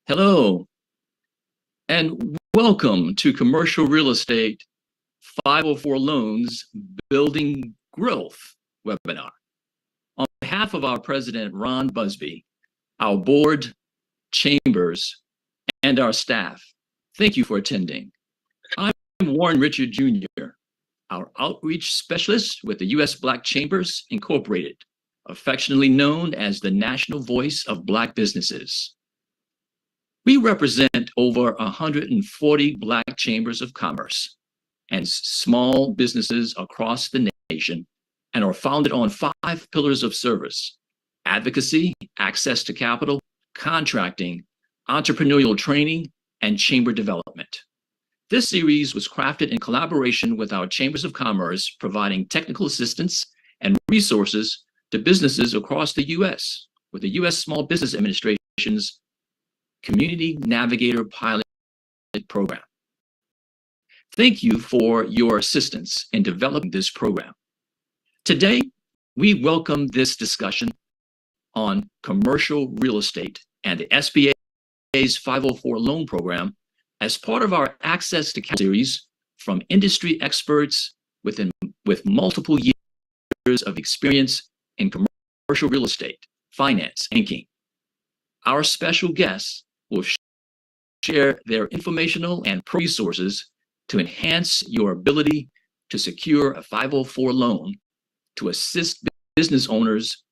Hello, and welcome to Commercial Real Estate 504 Loans Building Growth webinar. On behalf of our president, Ron Busby, our board, chambers, and our staff, thank you for attending. I'm Warren Richard Jr., our outreach specialist with the U.S. Black Chambers Incorporated, affectionately known as the National Voice of Black Businesses. We represent over 140 Black chambers of commerce and small businesses across the nation and are founded on 5 pillars of service: advocacy, access to capital, contracting, entrepreneurial training, and chamber development. This series was crafted in collaboration with our chambers of commerce, providing technical assistance and resources to businesses across the U.S. with the U.S. Small Business Administration's Community Navigator Pilot Program. Thank you for your assistance in developing this program. Today, we welcome this discussion on commercial real estate and the SBA's 504 loan program as part of our Access to Capital series from industry experts with multiple years of experience in commercial real estate, finance, banking. Our special guests will share their informational and resources to enhance your ability to secure a 504 loan to assist business owners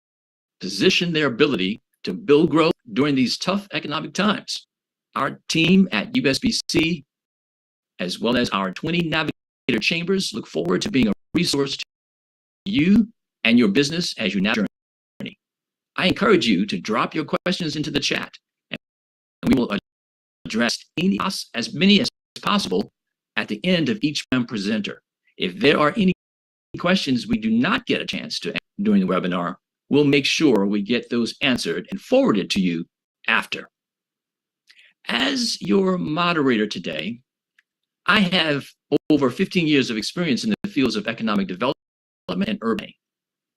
position their ability to build growth during these tough economic times. Our team at USBC, as well as our 20 Navigator chambers, look forward to being a resource to you and your business as you navigate your journey. I encourage you to drop your questions into the chat, and we will address as many as possible at the end of each presenter. If there are any questions we do not get a chance to answer during the webinar, we'll make sure we get those answered and forwarded to you after. As your moderator today, I have over 15 years of experience in the fields of economic development and urban.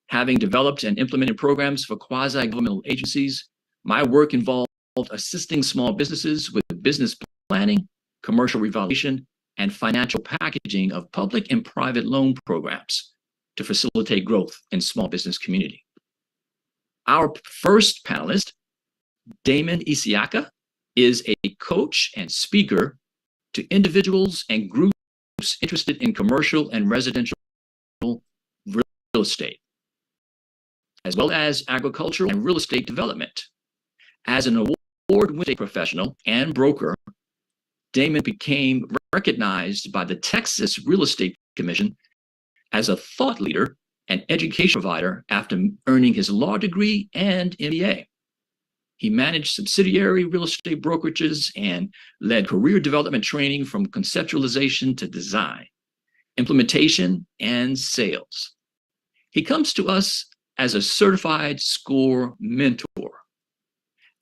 Having developed and implemented programs for quasi-governmental agencies, my work involved assisting small businesses with business planning, commercial revaluation, and financial packaging of public and private loan programs to facilitate growth in small business community. Our first panelist, Damon Isiaka, is a coach and speaker to individuals and groups interested in commercial and residential real estate, as well as agricultural and real estate development. As an award-winning professional and broker, Damon became recognized by the Texas Real Estate Commission as a thought leader and education provider after earning his law degree and MBA. He managed subsidiary real estate brokerages and led career development training from conceptualization to design, implementation, and sales. He comes to us as a certified SCORE mentor.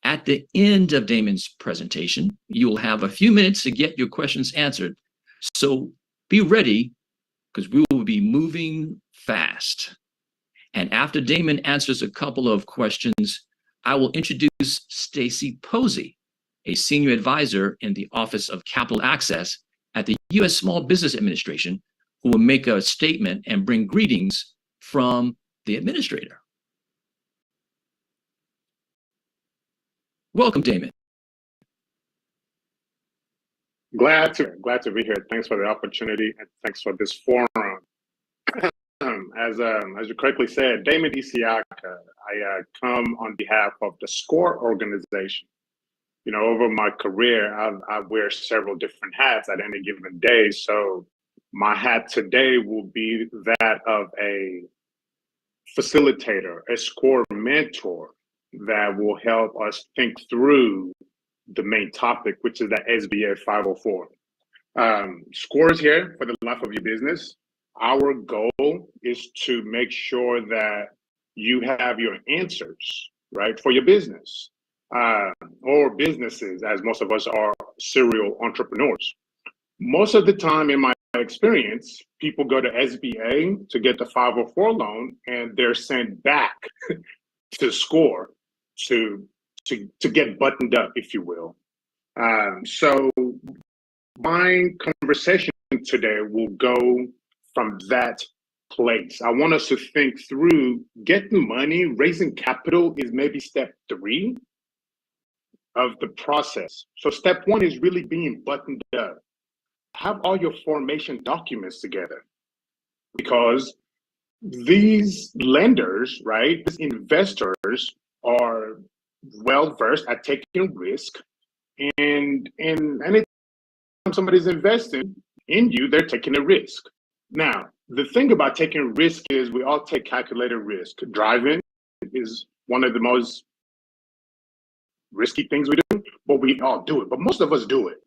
At the end of Damon's presentation, you will have a few minutes to get your questions answered. So be ready, because we will be moving fast. And after Damon answers a couple of questions, I will introduce Stacy Posey, a senior advisor in the Office of Capital Access at the U.S. Small Business Administration, who will make a statement and bring greetings from the administrator. Welcome, Damon. Glad to be here. Thanks for the opportunity and thanks for this forum. As you correctly said, Damon Isiaka, I come on behalf of the SCORE organization. You know, over my career, I wear several different hats at any given day. So my hat today will be that of a facilitator, a SCORE mentor that will help us think through the main topic, which is the SBA 504. SCORE is here for the life of your business. Our goal is to make sure that you have your answers, right, for your business or businesses, as most of us are serial entrepreneurs. Most of the time in my experience, people go to SBA to get the 504 loan and they're sent back to SCORE to get buttoned up, if you will. So my conversation today will go from that place. I want us to think through getting money, raising capital is maybe step 3 of the process. So step 1 is really being buttoned up. Have all your formation documents together, because these lenders, right, these investors are well versed at taking risk, and anytime somebody's investing in you, they're taking a risk. Now, the thing about taking risk is we all take calculated risk. Driving is one of the most risky things we do, but we all do it. But most of us do it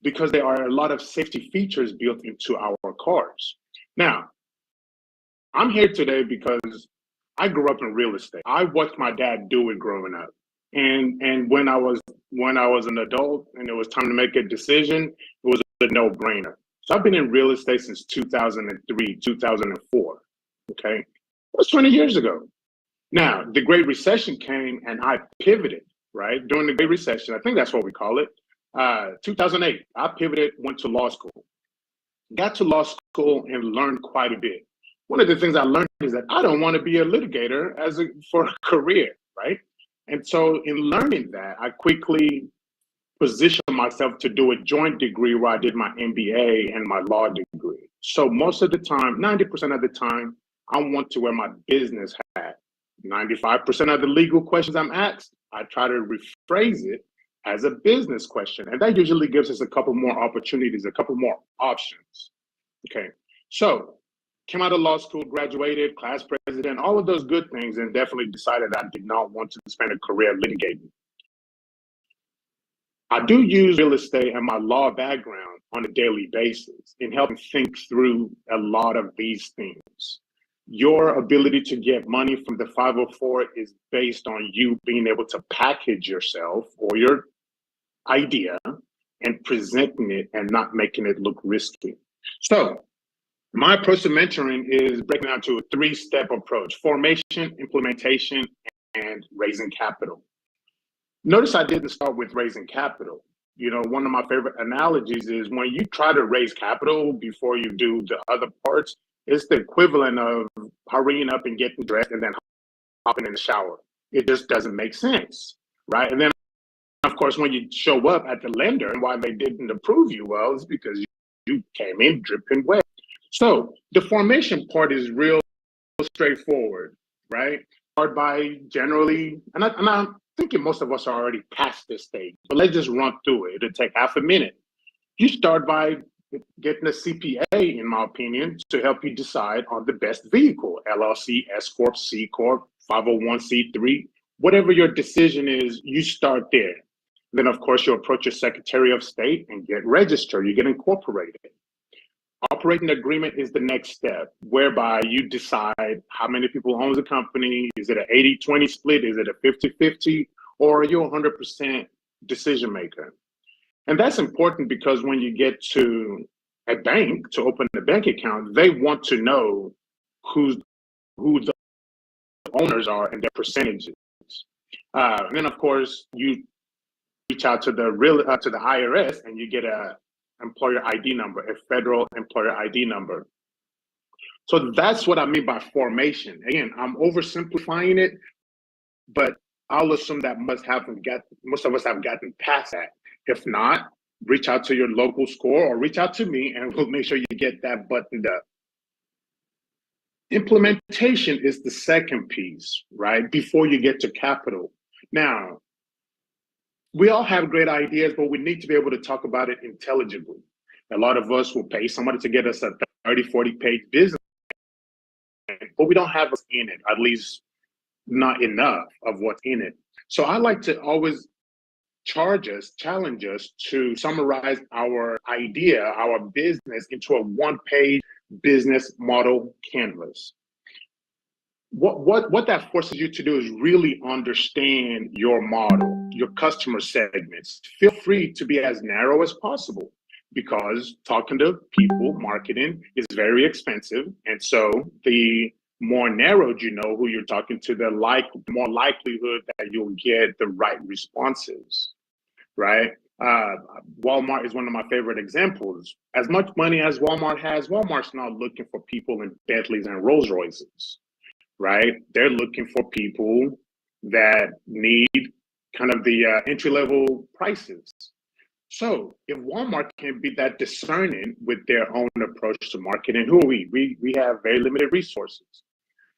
because there are a lot of safety features built into our cars. Now, I'm here today because I grew up in real estate. I watched my dad do it growing up. And when I was an adult and it was time to make a decision, it was a no-brainer. So I've been in real estate since 2003, 2004. Okay. That was 20 years ago. Now, the Great Recession came and I pivoted, right? During the Great Recession, I think that's what we call it. 2008, I pivoted, went to law school. Got to law school and learned quite a bit. One of the things I learned is that I don't want to be a litigator for a career, right? And so in learning that, I quickly positioned myself to do a joint degree where I did my MBA and my law degree. So most of the time, 90% of the time, I want to wear my business hat. 95% of the legal questions I'm asked, I try to rephrase it as a business question. And that usually gives us a couple more opportunities, a couple more options. Okay, so came out of law school, graduated, class president, all of those good things, and definitely decided I did not want to spend a career litigating. I do use real estate and my law background on a daily basis in helping think through a lot of these things. Your ability to get money from the 504 is based on you being able to package yourself or your idea and presenting it and not making it look risky. So my approach to mentoring is breaking down to a 3-step approach: formation, implementation, and raising capital. Notice I didn't start with raising capital. You know, one of my favorite analogies is when you try to raise capital before you do the other parts, it's the equivalent of hurrying up and getting dressed and then hopping in the shower. It just doesn't make sense, right? And then, of course, when you show up at the lender and why they didn't approve you, well, it's because you came in dripping wet. So the formation part is real straightforward, right? Start by generally, and I'm thinking most of us are already past this stage, but let's just run through it. It'll take half a minute. You start by getting a CPA, in my opinion, to help you decide on the best vehicle: LLC, S Corp, C Corp, 501c3, whatever your decision is, you start there. Then, of course, you approach your Secretary of State and get registered. You get incorporated. Operating agreement is the next step, whereby you decide how many people own the company. Is it an 80-20 split? Is it a 50-50? Or are you a 100% decision maker? And that's important because when you get to a bank to open a bank account, they want to know who the owners are and their percentages. And then, of course, you reach out to the IRS and you get a employer ID number, a federal employer ID number. So that's what I mean by formation. Again, I'm oversimplifying it, but I'll assume that most of us have gotten past that. If not, reach out to your local score or reach out to me and we'll make sure you get that buttoned up. Implementation is the second piece, right? Before you get to capital. Now, we all have great ideas, but we need to be able to talk about it intelligibly. A lot of us will pay somebody to get us a 30, 40-page business, but we don't have what's in it, at least not enough of what's in it. So I like to always challenge us to summarize our idea, our business into a 1-page business model canvas. What that forces you to do is really understand your model, your customer segments. Feel free to be as narrow as possible because talking to people, marketing is very expensive. And so the more narrowed you know who you're talking to, the more likelihood that you'll get the right responses, right? Uh, Walmart is one of my favorite examples. As much money as Walmart has, Walmart's not looking for people in Bentleys and Rolls Royces, right? They're looking for people that need kind of the entry level prices. So if Walmart can be that discerning with their own approach to marketing, who are we? We have very limited resources.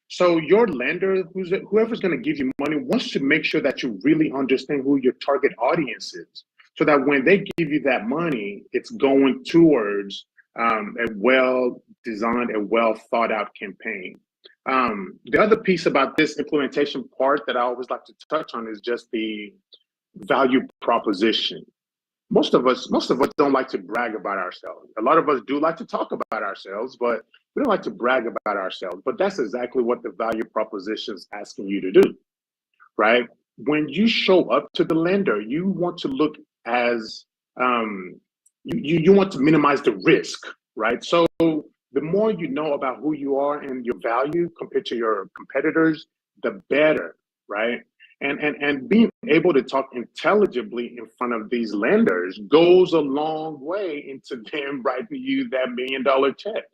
So your lender, whoever's going to give you money, wants to make sure that you really understand who your target audience is, so that when they give you that money, it's going towards a well-designed and well-thought-out campaign. The other piece about this implementation part that I always like to touch on is just the value proposition. Most of us don't like to brag about ourselves. A lot of us do like to talk about ourselves, but we don't like to brag about ourselves. But that's exactly what the value proposition is asking you to do, right? When you show up to the lender, you want to look as you want to minimize the risk, right? So the more you know about who you are and your value compared to your competitors, the better, right? And being able to talk intelligibly in front of these lenders goes a long way into them writing you that $1 million check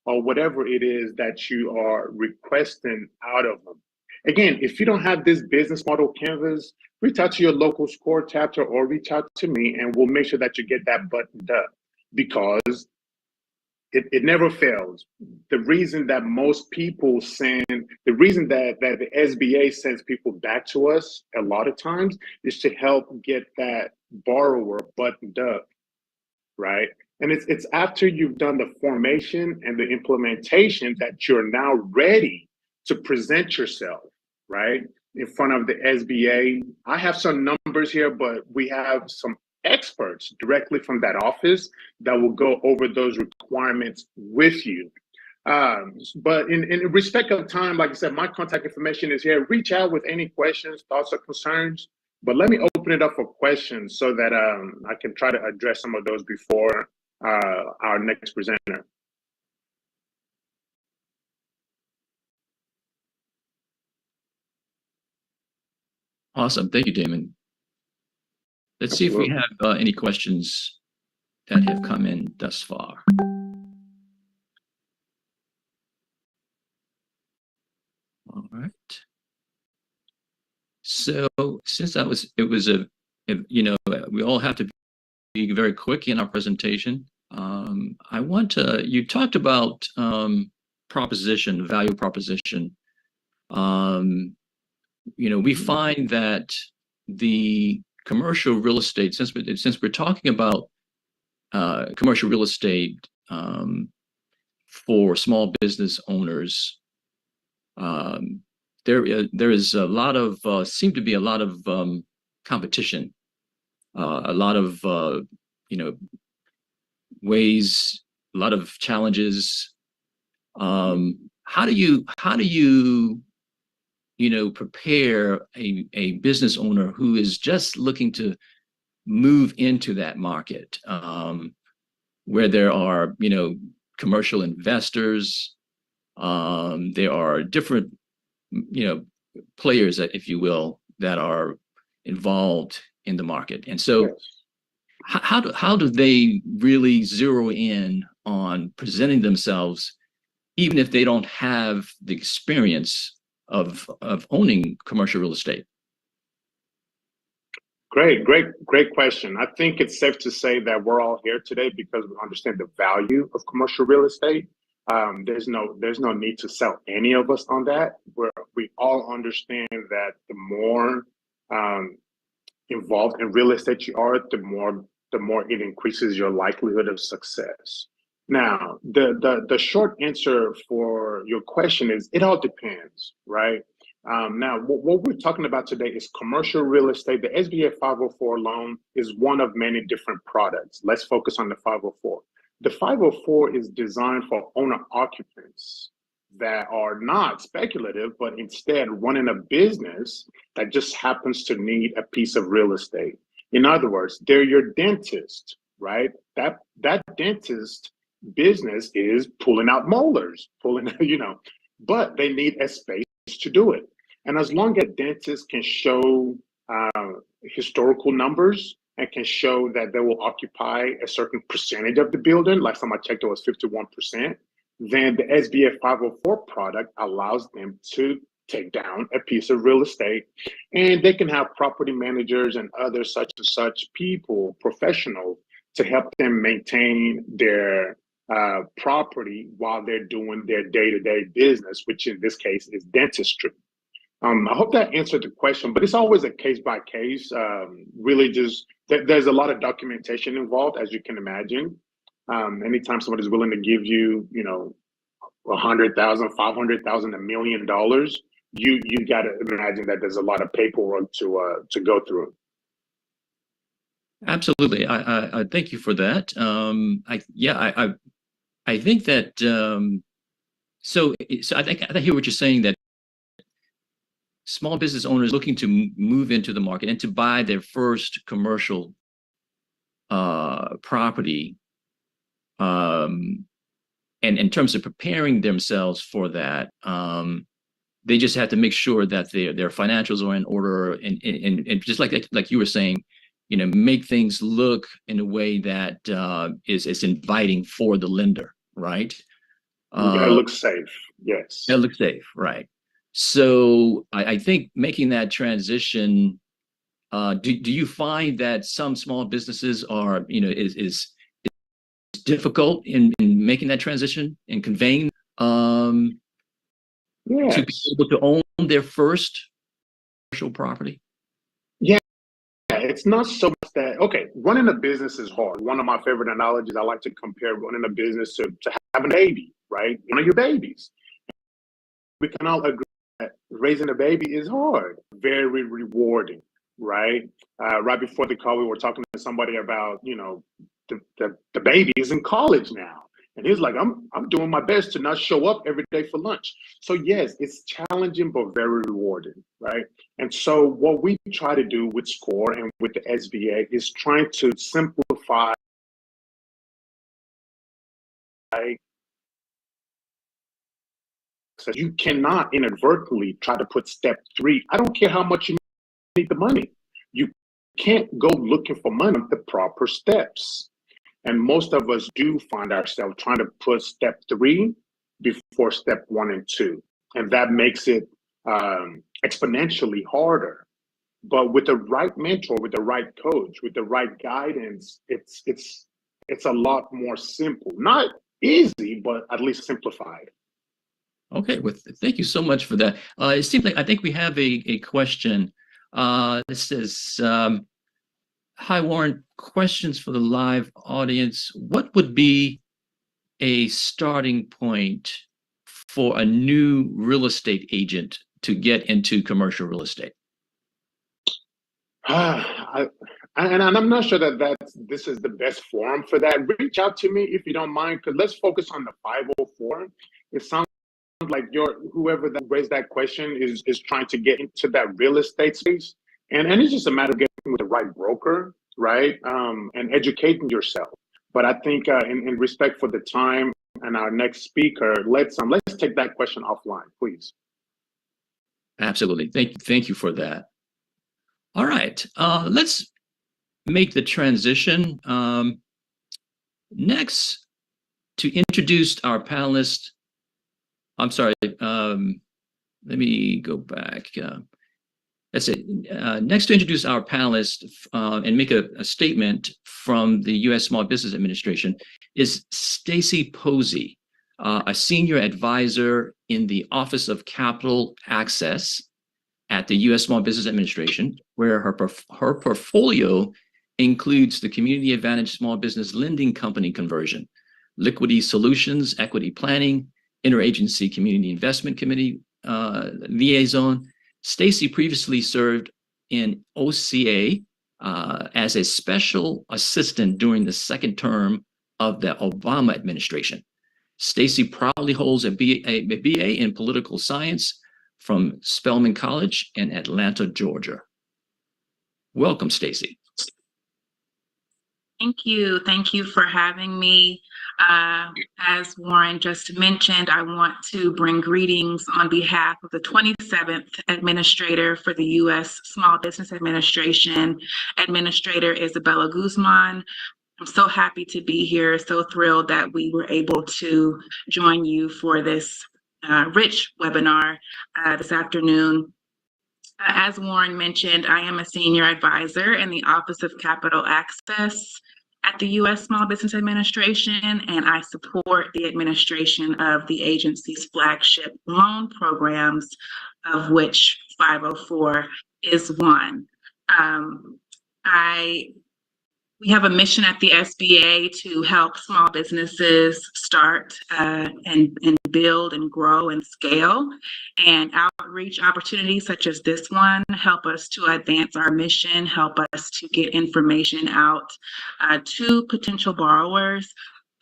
or whatever it is that you are requesting out of them. Again, if you don't have this business model canvas, reach out to your local score chapter or reach out to me and we'll make sure that you get that buttoned up, because it never fails. The reason that most people send, the reason that the SBA sends people back to us a lot of times is to help get that borrower buttoned up, right? And it's after you've done the formation and the implementation that you're now ready to present yourself, right, in front of the SBA. I have some numbers here, but we have some experts directly from that office that will go over those requirements with you. But in respect of time, like I said, my contact information is here. Reach out with any questions, thoughts, or concerns. But let me open it up for questions so that I can try to address some of those before our next presenter. Awesome. Thank you, Damon. Let's see if we Absolutely. have any questions that have come in thus far. All right. So since it was a, we all have to be very quick in our presentation. I want to, you talked about proposition, value proposition. We find that the commercial real estate, since we're talking about commercial real estate for small business owners, there is a lot of seem to be a lot of competition, a lot of ways, a lot of challenges. How do you prepare a business owner who is just looking to move into that market, where there are commercial investors, there are different players, if you will, that are involved in the market, and so Yes. how do they really zero in on presenting themselves, even if they don't have the experience of owning commercial real estate? Great question. I think it's safe to say that we're all here today because we understand the value of commercial real estate. There's no need to sell any of us on that. We all understand that the more involved in real estate you are, the more it increases your likelihood of success. Now, the short answer for your question is it all depends, right? Now, what we're talking about today is commercial real estate. The SBA 504 loan is one of many different products. Let's focus on the 504. The 504 is designed for owner occupants that are not speculative, but instead running a business that just happens to need a piece of real estate. In other words, they're your dentist, right? That dentist business is pulling out molars, but they need a space to do it. And as long as dentists can show historical numbers and can show that they will occupy a certain percentage of the building, last time I checked, it was 51%, then the SBA 504 product allows them to take down a piece of real estate, and they can have property managers and other such and such people, professionals, to help them maintain their property while they're doing their day-to-day business, which in this case is dentistry. I hope that answered the question, but it's always a case by case. Really, just there's a lot of documentation involved, as you can imagine. Anytime somebody's willing to give you, you know, 100,000, 500,000, $1 million, you got to imagine that there's a lot of paperwork to go through. Absolutely. I thank you for that. I think that so I think I hear what you're saying, that small business owners looking to move into the market and to buy their first commercial property, and in terms of preparing themselves for that, they just have to make sure that their financials are in order, and just like you were saying, you know, make things look in a way that is inviting for the lender, right? It looks safe. Yes. It looks safe, right? So I think making that transition, do you find that some small businesses are, you know, is difficult in making that transition and conveying yes. to be able to own their first commercial property? Yeah, it's not so much that, okay, running a business is hard. One of my favorite analogies, I like to compare running a business to having a baby, right? One of your babies. We can all agree that raising a baby is hard, very rewarding, right? Right before the call, we were talking to somebody about, you know, the baby is in college now. And he's like, I'm doing my best to not show up every day for lunch. So yes, it's challenging, but very rewarding, right? And so what we try to do with SCORE and with the SBA is trying to simplify so you cannot inadvertently try to put step 3. I don't care how much you need the money. You can't go looking for money with the proper steps. And most of us do find ourselves trying to put step 3 before step 1 and 2. And that makes it exponentially harder. But with the right mentor, with the right coach, with the right guidance, it's a lot more simple. Not easy, but at least simplified. Okay, well, thank you so much for that. It seems like I think we have a question. This says, hi, Warren, questions for the live audience. What would be a starting point for a new real estate agent to get into commercial real estate? And I'm not sure that this is the best forum for that. Reach out to me if you don't mind, because let's focus on the 504. It sounds like whoever that raised that question is trying to get into that real estate space, and it's just a matter of getting with the right broker, right? And educating yourself. But I think in respect for the time and our next speaker, let's take that question offline, please. Absolutely. Thank you for that. All right, let's make the transition. Next, to introduce our panelists. I'm sorry, let me go back. That's it. Next, to introduce our panelists and make a statement from the U.S. Small Business Administration is Stacy Posey, a senior advisor in the Office of Capital Access at the U.S. Small Business Administration, where her portfolio includes the Community Advantage Small Business Lending Company conversion, liquidity solutions, equity planning, interagency community investment committee liaison. Stacy previously served in OCA as a special assistant during the second term of the Obama administration. Stacy proudly holds a BA in political science from Spelman College in Atlanta, Georgia. Welcome, Stacy. Thank you. Thank you for having me. As Warren just mentioned, I want to bring greetings on behalf of the 27th Administrator for the U.S. Small Business Administration, Administrator Isabella Guzman. I'm so happy to be here, so thrilled that we were able to join you for this rich webinar this afternoon. As Warren mentioned, I am a senior advisor in the Office of Capital Access at the U.S. Small Business Administration, and I support the administration of the agency's flagship loan programs, of which 504 is one. We have a mission at the SBA to help small businesses start and build and grow and scale. And outreach opportunities such as this one help us to advance our mission, help us to get information out to potential borrowers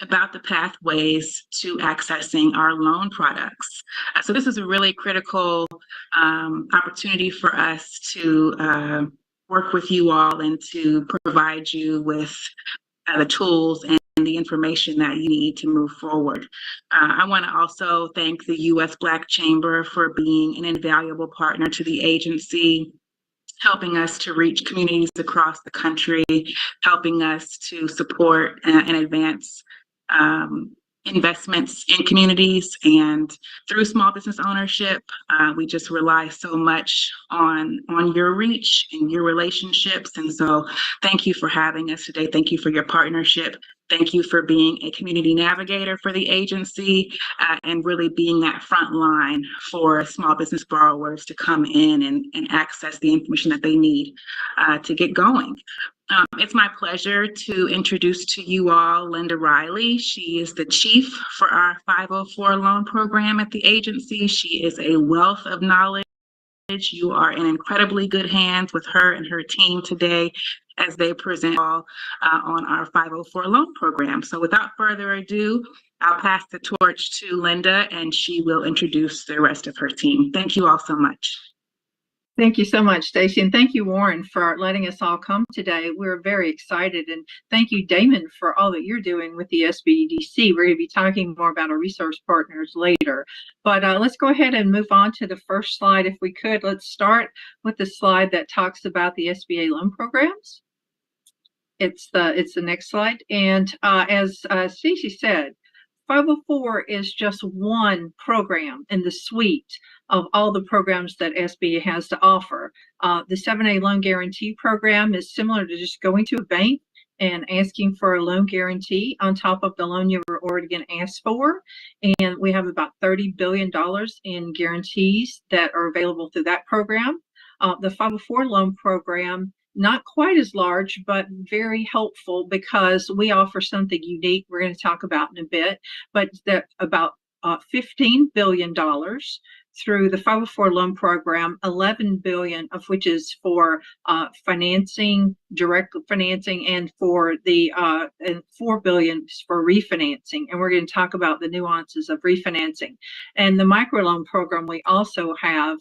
about the pathways to accessing our loan products. So this is a really critical opportunity for us to work with you all and to provide you with the tools and the information that you need to move forward. I want to also thank the U.S. Black Chamber for being an invaluable partner to the agency, helping us to reach communities across the country, helping us to support and advance investments in communities. And through small business ownership, we just rely so much on your reach and your relationships. And so thank you for having us today. Thank you for your partnership. Thank you for being a community navigator for the agency and really being that front line for small business borrowers to come in and access the information that they need to get going. It's my pleasure to introduce to you all Linda Riley. She is the chief for our 504 loan program at the agency. She is a wealth of knowledge. You are in incredibly good hands with her and her team today as they present all on our 504 loan program. So without further ado, I'll pass the torch to Linda and she will introduce the rest of her team. Thank you all so much. Thank you so much, Stacy, and thank you, Warren, for letting us all come today. We're very excited, and thank you, Damon, for all that you're doing with the SBDC. We're going to be talking more about our resource partners later, but let's go ahead and move on to the first slide, if we could. Let's start with the slide that talks about the SBA loan programs. It's the next slide, and as Stacy said, 504 is just one program in the suite of all the programs that SBA has to offer. The 7A loan guarantee program is similar to just going to a bank and asking for a loan guarantee on top of the loan you were already going to ask for. And we have about $30 billion in guarantees that are available through that program. The 504 loan program, not quite as large, but very helpful because we offer something unique we're going to talk about in a bit, but that about $15 billion through the 504 loan program, $11 billion of which is for financing, direct financing, and for the and $4 billion for refinancing. And we're going to talk about the nuances of refinancing. And the microloan program we also have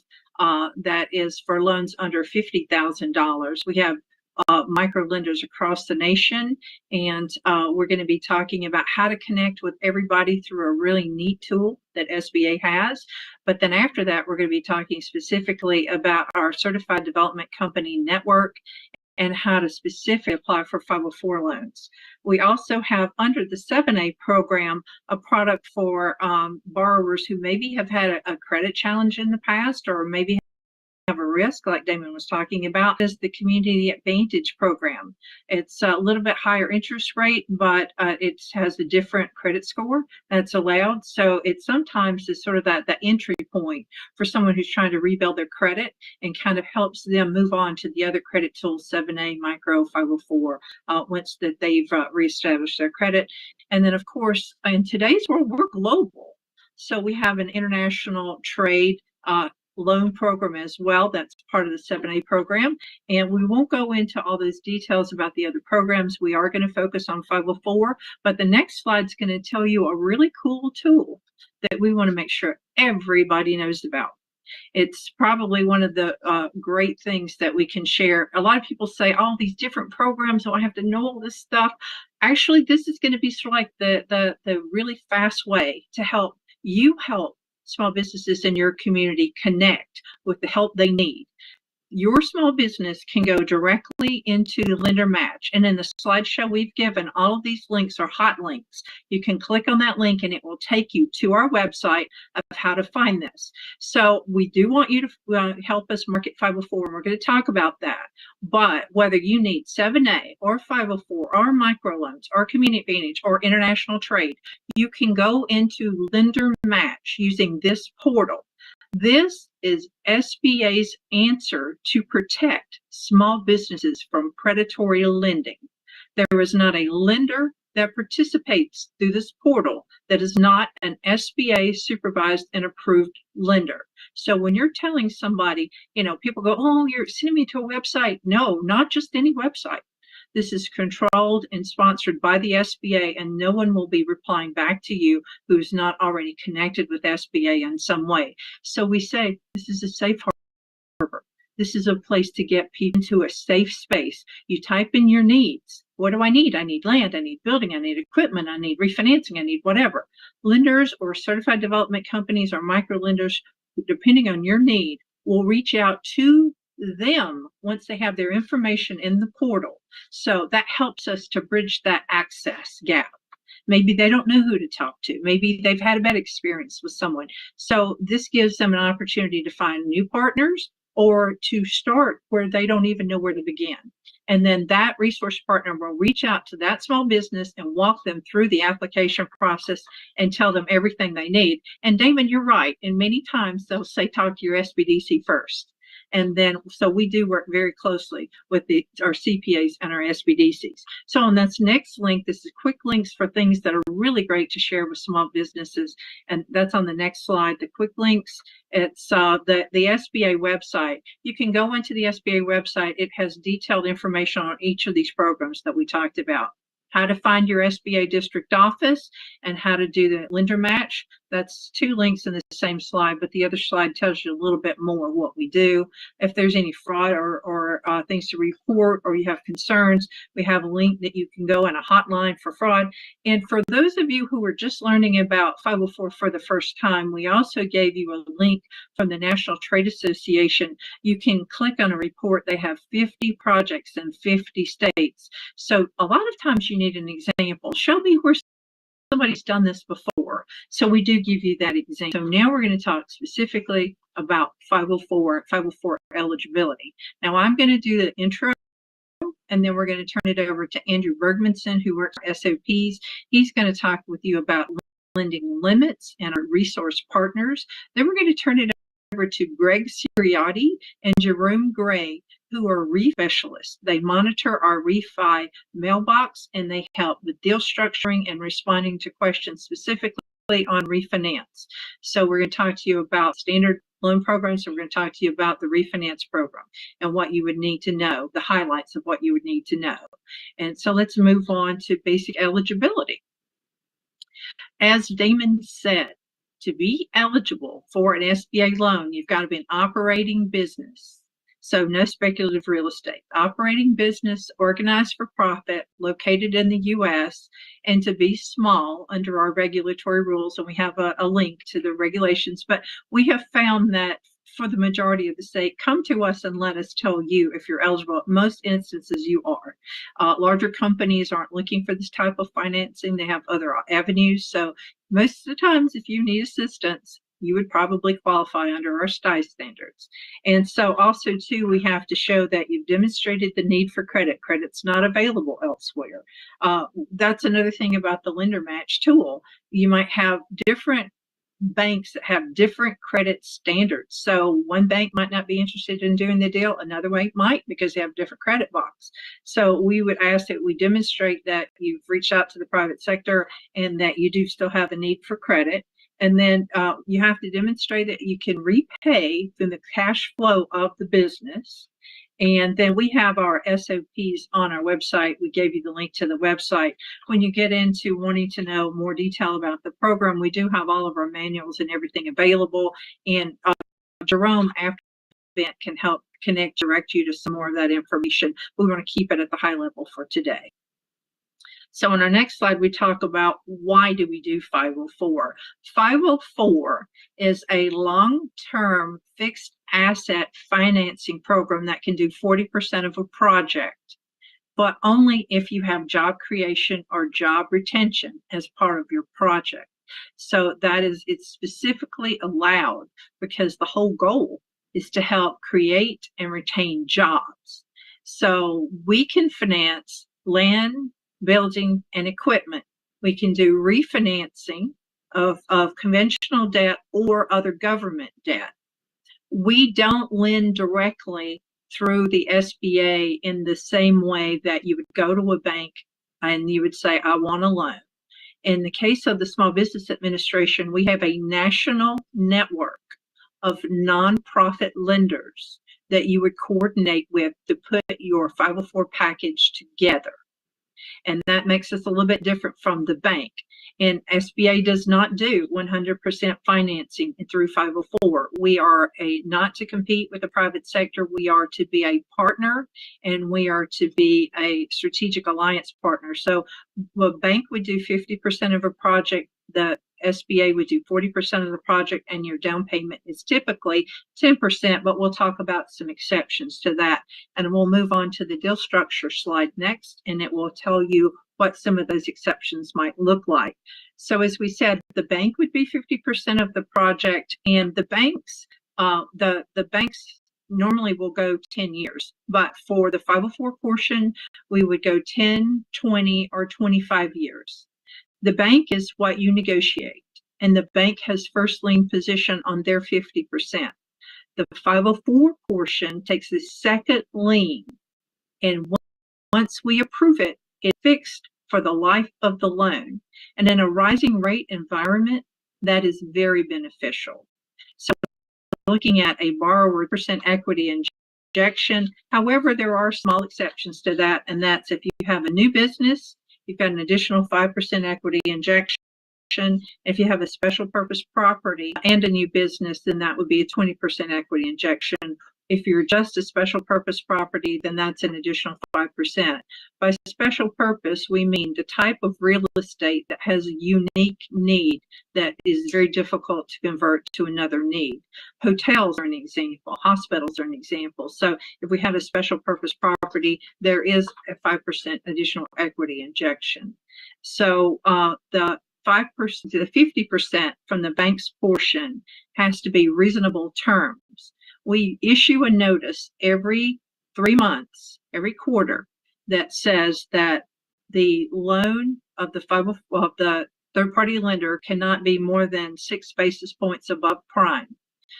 that is for loans under $50,000. We have micro lenders across the nation, and we're going to be talking about how to connect with everybody through a really neat tool that SBA has. But then after that, we're going to be talking specifically about our Certified Development Company network and how to specifically apply for 504 loans. We also have under the 7A program a product for borrowers who maybe have had a credit challenge in the past or maybe have a risk, like Damon was talking about, is the Community Advantage program. It's a little bit higher interest rate, but it has a different credit score that's allowed. So it sometimes is sort of that entry point for someone who's trying to rebuild their credit and kind of helps them move on to the other credit tools, 7A, Micro, 504, once that they've reestablished their credit. And then, of course, in today's world, we're global. So we have an international trade loan program as well. That's part of the 7A program. And we won't go into all those details about the other programs. We are going to focus on 504, but the next slide is going to tell you a really cool tool that we want to make sure everybody knows about. It's probably one of the great things that we can share. A lot of people say, "Oh, these different programs, so I have to know all this stuff." Actually, this is going to be sort of like the really fast way to help small businesses in your community connect with the help they need. Your small business can go directly into the lender match. And in the slideshow we've given, all of these links are hot links. You can click on that link and it will take you to our website of how to find this. So we do want you to help us market 504, and we're going to talk about that. But whether you need 7A or 504 or microloans or community advantage or international trade, you can go into lender match using this portal. This is SBA's answer to protect small businesses from predatory lending. There is not a lender that participates through this portal that is not an SBA supervised and approved lender. So when you're telling somebody, people go, "Oh, you're sending me to a website." No, not just any website. This is controlled and sponsored by the SBA, and no one will be replying back to you who's not already connected with SBA in some way. So we say this is a safe harbor. This is a place to get people into a safe space. You type in your needs. What do I need? I need land, I need building, I need equipment, I need refinancing, I need whatever. Lenders or certified development companies or micro lenders, depending on your need, will reach out to them once they have their information in the portal. So that helps us to bridge that access gap. Maybe they don't know who to talk to. Maybe they've had a bad experience with someone. So this gives them an opportunity to find new partners or to start where they don't even know where to begin. And then that resource partner will reach out to that small business and walk them through the application process and tell them everything they need. And Damon, you're right. And many times they'll say, talk to your SBDC first. And then, so we do work very closely with our CPAs and our SBDCs. So on this next link, this is quick links for things that are really great to share with small businesses. And that's on the next slide, the quick links. It's the SBA website. You can go into the SBA website. It has detailed information on each of these programs that we talked about. How to find your SBA district office and how to do the lender match. That's 2 links in the same slide, but the other slide tells you a little bit more what we do. If there's any fraud or things to report or you have concerns, we have a link that you can go in a hotline for fraud. And for those of you who are just learning about 504 for the first time, we also gave you a link from the National Trade Association. You can click on a report. They have 50 projects in 50 states. So a lot of times you need an example. Show me where somebody's done this before. So we do give you that example. So now we're going to talk specifically about 504 eligibility. Now I'm going to do the intro, and then we're going to turn it over to Andrew Bergmanson, who works for SOPs. He's going to talk with you about lending limits and our resource partners. Then we're going to turn it over to Greg Siriotti and Jerome Gray, who are REFI specialists. They monitor our refi mailbox and they help with deal structuring and responding to questions specifically on refinance. So we're going to talk to you about standard loan programs. So we're going to talk to you about the refinance program and what you would need to know, the highlights of what you would need to know. And so let's move on to basic eligibility. As Damon said, to be eligible for an SBA loan, you've got to be an operating business. So no speculative real estate. Operating business, organized for profit, located in the U.S., and to be small under our regulatory rules. And we have a link to the regulations. But we have found that for the majority of the state, come to us and let us tell you if you're eligible. In most instances, you are. Larger companies aren't looking for this type of financing. They have other avenues. So most of the times, if you need assistance, you would probably qualify under our STI standards. And so also, too, we have to show that you've demonstrated the need for credit. Credit's not available elsewhere. That's another thing about the lender match tool. You might have different banks that have different credit standards. So one bank might not be interested in doing the deal. Another bank might, because they have different credit box. So we would ask that we demonstrate that you've reached out to the private sector and that you do still have a need for credit. And then you have to demonstrate that you can repay from the cash flow of the business. And then we have our SOPs on our website. We gave you the link to the website. When you get into wanting to know more detail about the program, we do have all of our manuals and everything available. And Jerome, after the event, can help direct you to some more of that information. We want to keep it at the high level for today. So on our next slide, we talk about why do we do 504. 504 is a long-term fixed asset financing program that can do 40% of a project, but only if you have job creation or job retention as part of your project. So it's specifically allowed because the whole goal is to help create and retain jobs. So we can finance land, building, and equipment. We can do refinancing of conventional debt or other government debt. We don't lend directly through the SBA in the same way that you would go to a bank and you would say, I want a loan. In the case of the Small Business Administration, we have a national network of nonprofit lenders that you would coordinate with to put your 504 package together. And that makes us a little bit different from the bank. And SBA does not do 100% financing through 504. We are not to compete with the private sector. We are to be a partner, and we are to be a strategic alliance partner. So the bank would do 50% of a project. The SBA would do 40% of the project, and your down payment is typically 10%, but we'll talk about some exceptions to that. And we'll move on to the deal structure slide next, and it will tell you what some of those exceptions might look like. So as we said, the bank would be 50% of the project, and the banks, the banks normally will go 10 years, but for the 504 portion, we would go 10, 20, or 25 years. The bank is what you negotiate, and the bank has first lien position on their 50%. The 504 portion takes the second lien, and once we approve it, it's fixed for the life of the loan. And in a rising rate environment, that is very beneficial. So looking at a borrower percent equity injection, however, there are small exceptions to that, and that's if you have a new business, you've got an additional 5% equity injection. If you have a special purpose property and a new business, then that would be a 20% equity injection. If you're just a special purpose property, then that's an additional 5%. By special purpose, we mean the type of real estate that has a unique need that is very difficult to convert to another need. Hotels are an example. Hospitals are an example. So if we have a special purpose property, there is a 5% additional equity injection. So the 5% to the 50% from the bank's portion has to be reasonable terms. We issue a notice every 3 months, every quarter, that says that the loan of the third-party lender cannot be more than 6 basis points above prime.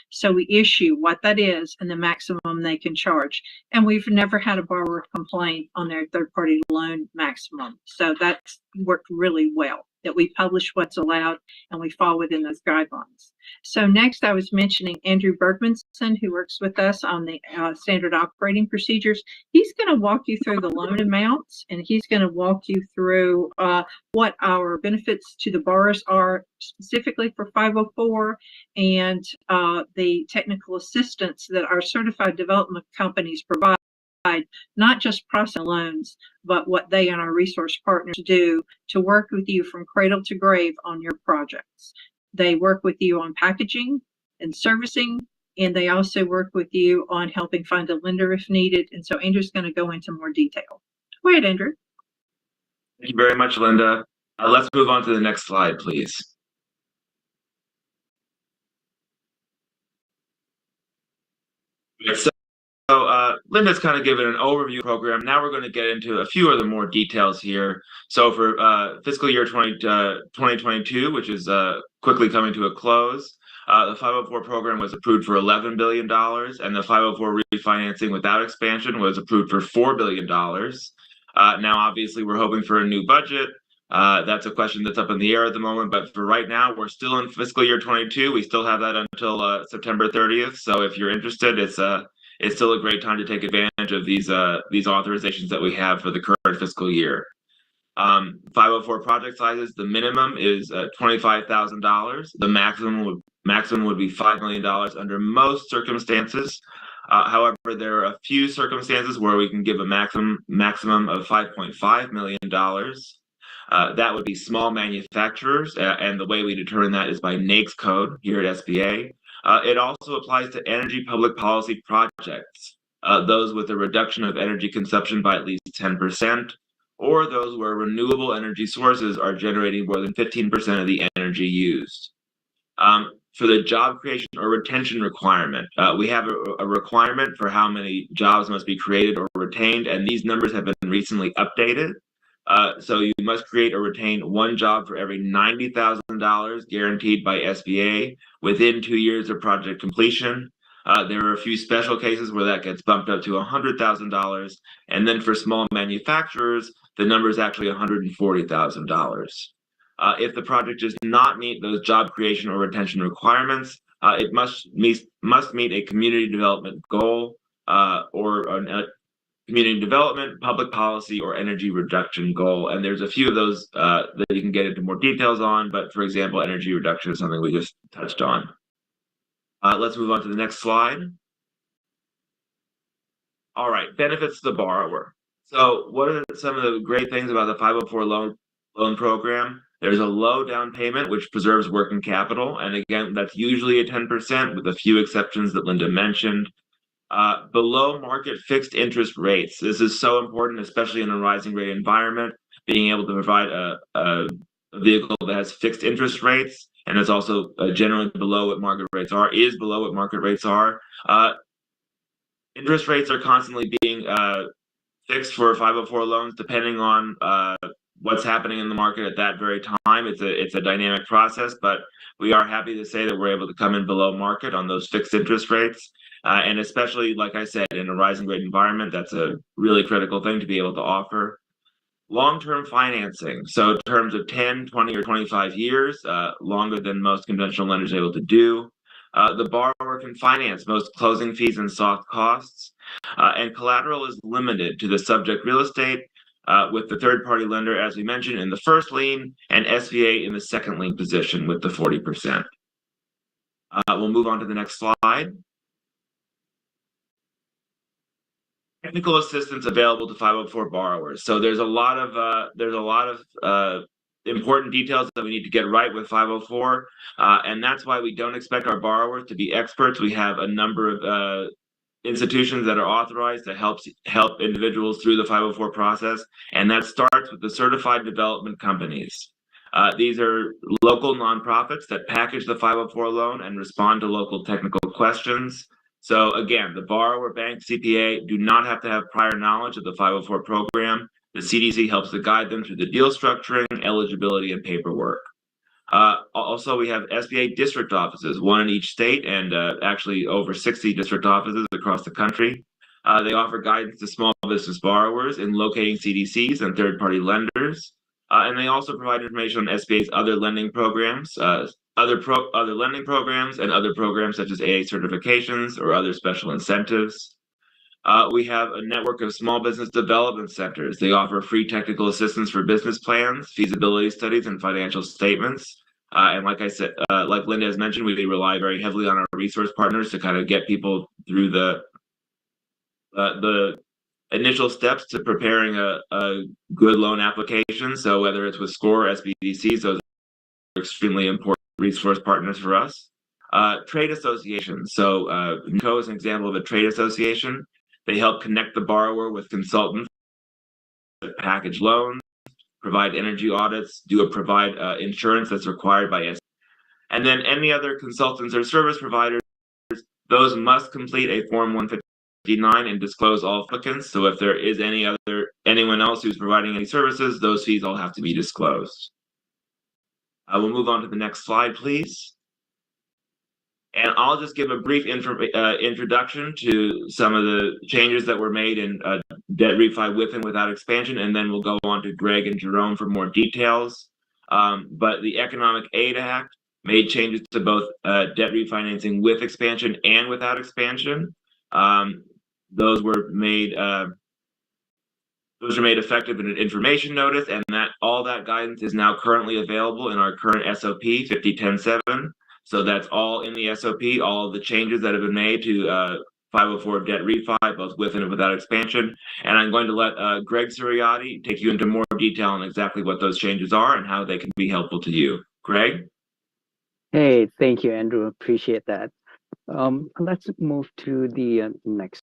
So we issue what that is and the maximum they can charge. And we've never had a borrower complain on their third-party loan maximum. So that's worked really well, that we publish what's allowed and we fall within those guidelines. So next, I was mentioning Andrew Bergmanson, who works with us on the standard operating procedures. He's going to walk you through the loan amounts, and he's going to walk you through what our benefits to the borrowers are specifically for 504, and the technical assistance that our certified development companies provide, not just processing loans, but what they and our resource partners do to work with you from cradle to grave on your projects. They work with you on packaging and servicing, and they also work with you on helping find a lender if needed. And so Andrew's going to go into more detail. Go ahead, Andrew. Thank you very much, Linda. Let's move on to the next slide, please. So Linda's kind of given an overview of the program. Now we're going to get into a few of the more details here. So for fiscal year 2022, which is quickly coming to a close, the 504 program was approved for $11 billion, and the 504 refinancing without expansion was approved for $4 billion. Now, obviously, we're hoping for a new budget. That's a question that's up in the air at the moment, but for right now, we're still in fiscal year 22. We still have that until September 30th. So if you're interested, it's still a great time to take advantage of these authorizations that we have for the current fiscal year. 504 project sizes, the minimum is $25,000. The maximum Maximum would be $5 million under most circumstances. However, there are a few circumstances where we can give a maximum of $5.5 million. That would be small manufacturers, and the way we determine that is by NAICS code here at SBA. It also applies to energy public policy projects, those with a reduction of energy consumption by at least 10%, or those where renewable energy sources are generating more than 15% of the energy used. For the job creation or retention requirement, we have a requirement for how many jobs must be created or retained, and these numbers have been recently updated. So you must create or retain one job for every $90,000 guaranteed by SBA within 2 years of project completion. There are a few special cases where that gets bumped up to $100,000, and then for small manufacturers, the number is actually $140,000. If the project does not meet those job creation or retention requirements, it must meet a community development goal or a community development, public policy, or energy reduction goal. And there's a few of those that you can get into more details on. But for example, energy reduction is something we just touched on. Let's move on to the next slide. All right, benefits to the borrower. So what are some of the great things about the 504 loan program? There's a low down payment, which preserves working capital. And again, that's usually a 10% with a few exceptions that Linda mentioned. Below market fixed interest rates. This is so important, especially in a rising rate environment, being able to provide a vehicle that has fixed interest rates and is also generally below what market rates are, Interest rates are constantly being fixed for 504 loans, depending on what's happening in the market at that very time. It's a dynamic process, but we are happy to say that we're able to come in below market on those fixed interest rates. And especially, like I said, in a rising rate environment, that's a really critical thing to be able to offer. Long-term financing, so terms of 10, 20, or 25 years, longer than most conventional lenders are able to do. The borrower can finance most closing fees and soft costs, and collateral is limited to the subject real estate, with the third-party lender, as we mentioned, in the first lien, and SBA in the second lien position with the 40%. We'll move on to the next slide. Technical assistance available to 504 borrowers. So there's a lot of important details that we need to get right with 504, and that's why we don't expect our borrowers to be experts. We have a number of institutions that are authorized to help individuals through the 504 process, and that starts with the certified development companies. These are local nonprofits that package the 504 loan and respond to local technical questions. So again, the borrower, bank, CPA do not have to have prior knowledge of the 504 program. The CDC helps to guide them through the deal structuring, eligibility, and paperwork. Also, we have SBA district offices, one in each state, and actually over 60 district offices across the country. They offer guidance to small business borrowers in locating CDCs and third-party lenders. And they also provide information on SBA's other lending programs, other lending programs, and other programs such as AA certifications or other special incentives. We have a network of small business development centers. They offer free technical assistance for business plans, feasibility studies, and financial statements. And like I said, like Linda has mentioned, we rely very heavily on our resource partners to kind of get people through the initial steps to preparing a good loan application. So whether it's with SCORE or SBDCs, those are extremely important resource partners for us. Trade associations. So NCO is an example of a trade association. They help connect the borrower with consultants that package loans, provide energy audits, provide insurance that's required by SBA. And then any other consultants or service providers, those must complete a Form 159 and disclose all applicants. So if there is anyone else who's providing any services, those fees all have to be disclosed. We'll move on to the next slide, please. And I'll just give a brief introduction to some of the changes that were made in debt refi with and without expansion, and then we'll go on to Greg and Jerome for more details. But the Economic Aid Act made changes to both debt refinancing with expansion and without expansion. Those were made effective in an information notice, and that all that guidance is now currently available in our current SOP 5010-7. So that's all in the SOP, all of the changes that have been made to 504 debt refi, both with and without expansion. And I'm going to let Greg Suriati take you into more detail on exactly what those changes are and how they can be helpful to you. Greg? Hey, thank you, Andrew. Appreciate that. Let's move to the next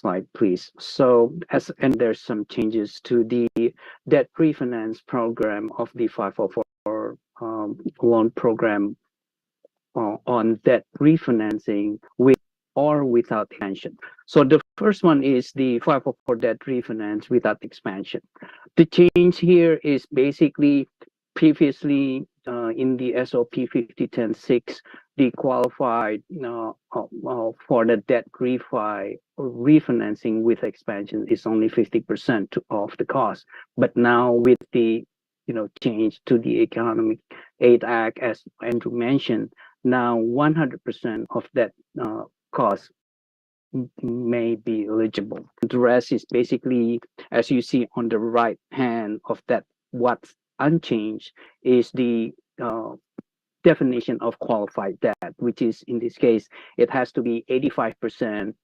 slide, please. So, and there's some changes to the debt refinance program of the 504 loan program on debt refinancing with or without expansion. So the first one is the 504 debt refinance without expansion. The change here is basically previously in the SOP 5010-6, the qualified for the debt refi or refinancing with expansion is only 50% of the cost. But now with the change to the Economic Aid Act, as Andrew mentioned, now 100% of that cost may be eligible. The rest is basically, as you see on the right hand of that, what's unchanged is the definition of qualified debt, which is in this case, it has to be 85%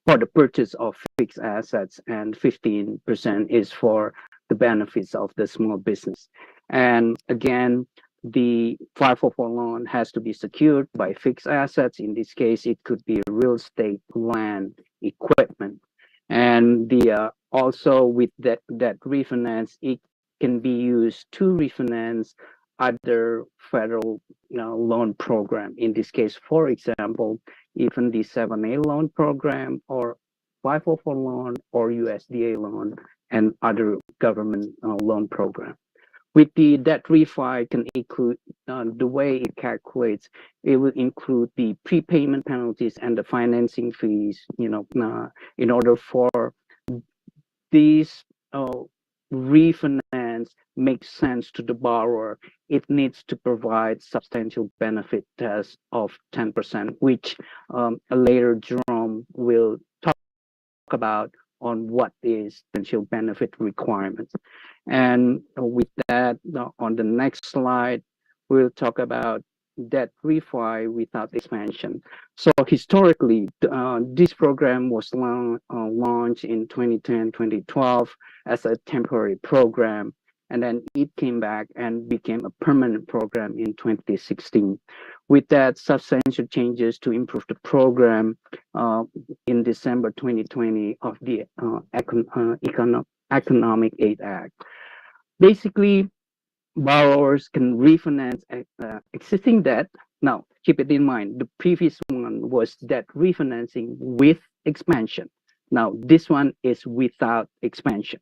for the purchase of fixed assets and 15% is for the benefits of the small business. And again, the 504 loan has to be secured by fixed assets. In this case, it could be real estate, land, equipment. And the also with that refinance, it can be used to refinance other federal loan program. In this case, for example, even the 7A loan program or 504 loan or USDA loan and other government loan program. With the debt refi can include the way it calculates, it will include the prepayment penalties and the financing fees, in order for these refinance makes sense to the borrower, it needs to provide substantial benefit test of 10%, which later Jerome will talk about on what is potential benefit requirements. And with that, on the next slide, we'll talk about debt refi without expansion. So historically, this program was launched in 2010, 2012 as a temporary program, and then it came back and became a permanent program in 2016. With that, substantial changes to improve the program in December 2020 of the Economic Aid Act. Basically, borrowers can refinance existing debt. Now, keep it in mind, the previous one was debt refinancing with expansion. Now, this one is without expansion.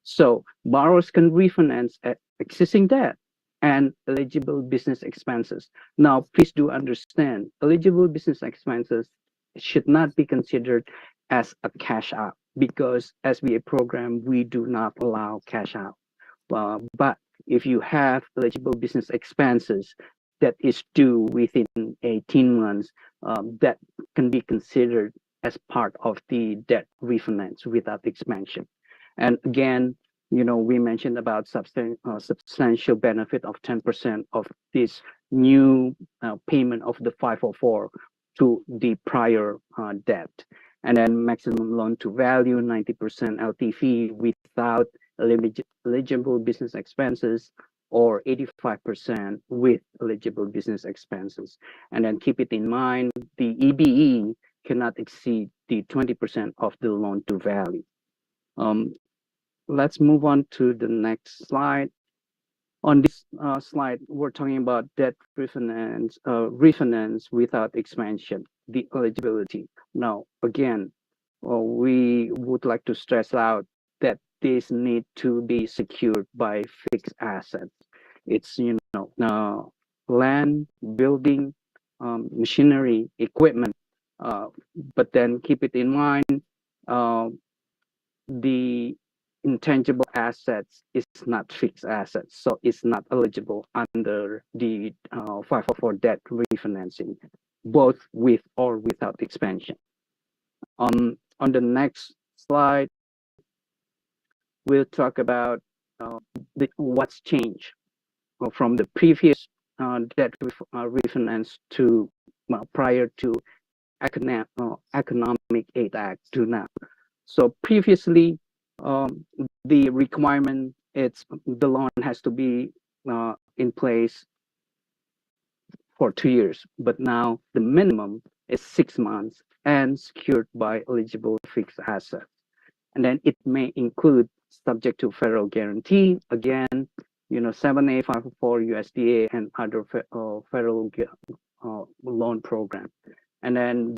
So borrowers can refinance existing debt and eligible business expenses. Now, please do understand, eligible business expenses should not be considered as a cash out because SBA program, we do not allow cash out. But if you have eligible business expenses that is due within 18 months, that can be considered as part of the debt refinance without expansion. And again, we mentioned about substantial benefit of 10% of this new payment of the 504 to the prior debt. And then maximum loan to value, 90% LTV without eligible business expenses or 85% with eligible business expenses. And then keep it in mind, the EBE cannot exceed the 20% of the loan to value. Let's move on to the next slide. On this slide, we're talking about debt refinance without expansion, the eligibility. Now, again, we would like to stress out that this need to be secured by fixed assets. It's, land, building, machinery, equipment. But then keep it in mind, the intangible assets is not fixed assets, so it's not eligible under the 504 debt refinancing, both with or without expansion. On the next slide, we'll talk about what's changed from the previous debt refinance to prior to Economic Aid Act to now. So previously, the requirement it's the loan has to be in place for 2 years, but now the minimum is 6 months and secured by eligible fixed assets. And then it may include subject to federal guarantee, again, 7A, 504, USDA, and other federal loan program. And then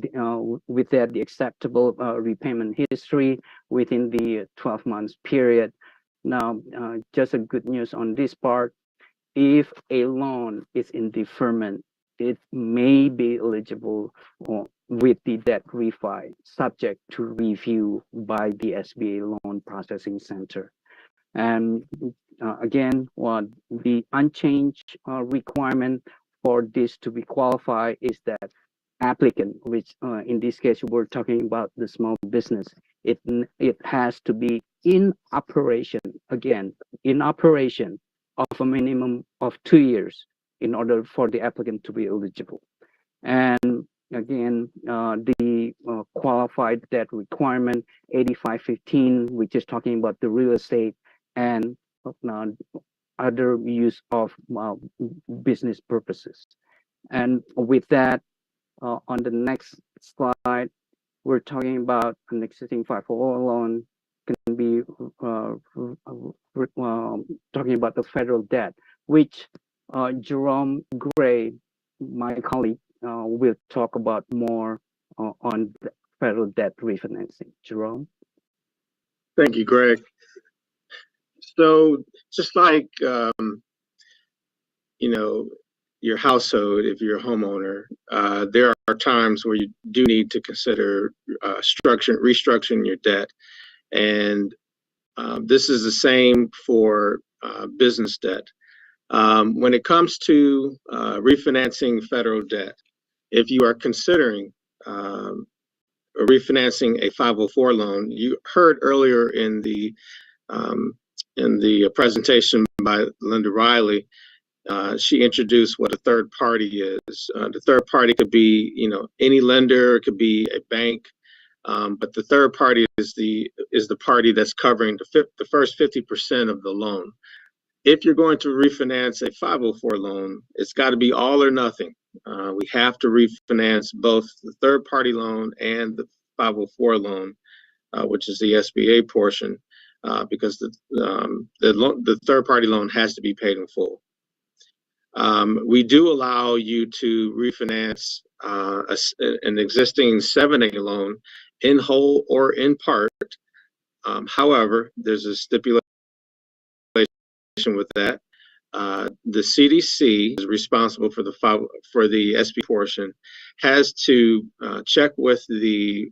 with that, the acceptable repayment history within the 12 months period. Now, just a good news on this part, if a loan is in deferment, it may be eligible with the debt refi, subject to review by the SBA Loan Processing Center. And again, the unchanged requirement for this to be qualified is that applicant, which in this case we're talking about the small business, it has to be in operation, again, in operation of a minimum of 2 years in order for the applicant to be eligible. And again, the qualified debt requirement 8515, which is talking about the real estate and other use of business purposes. And with that, on the next slide, we're talking about an existing 504 loan can be talking about the federal debt, which Jerome Gray, my colleague, will talk about more on the federal debt refinancing. Jerome? Thank you, Greg. So just like, your household, if you're a homeowner, there are times where you do need to consider restructuring your debt. And this is the same for business debt. When it comes to refinancing federal debt, if you are considering refinancing a 504 loan, you heard earlier in the presentation by Linda Riley, she introduced what a third party is. The third party could be, any lender, it could be a bank, but the third party is the party that's covering the first 50% of the loan. If you're going to refinance a 504 loan, it's got to be all or nothing. We have to refinance both the third party loan and the 504 loan, which is the SBA portion, because the third party loan has to be paid in full. We do allow you to refinance an existing 7A loan in whole or in part. However, there's a stipulation with that. The CDC is responsible for the SB portion, has to check with the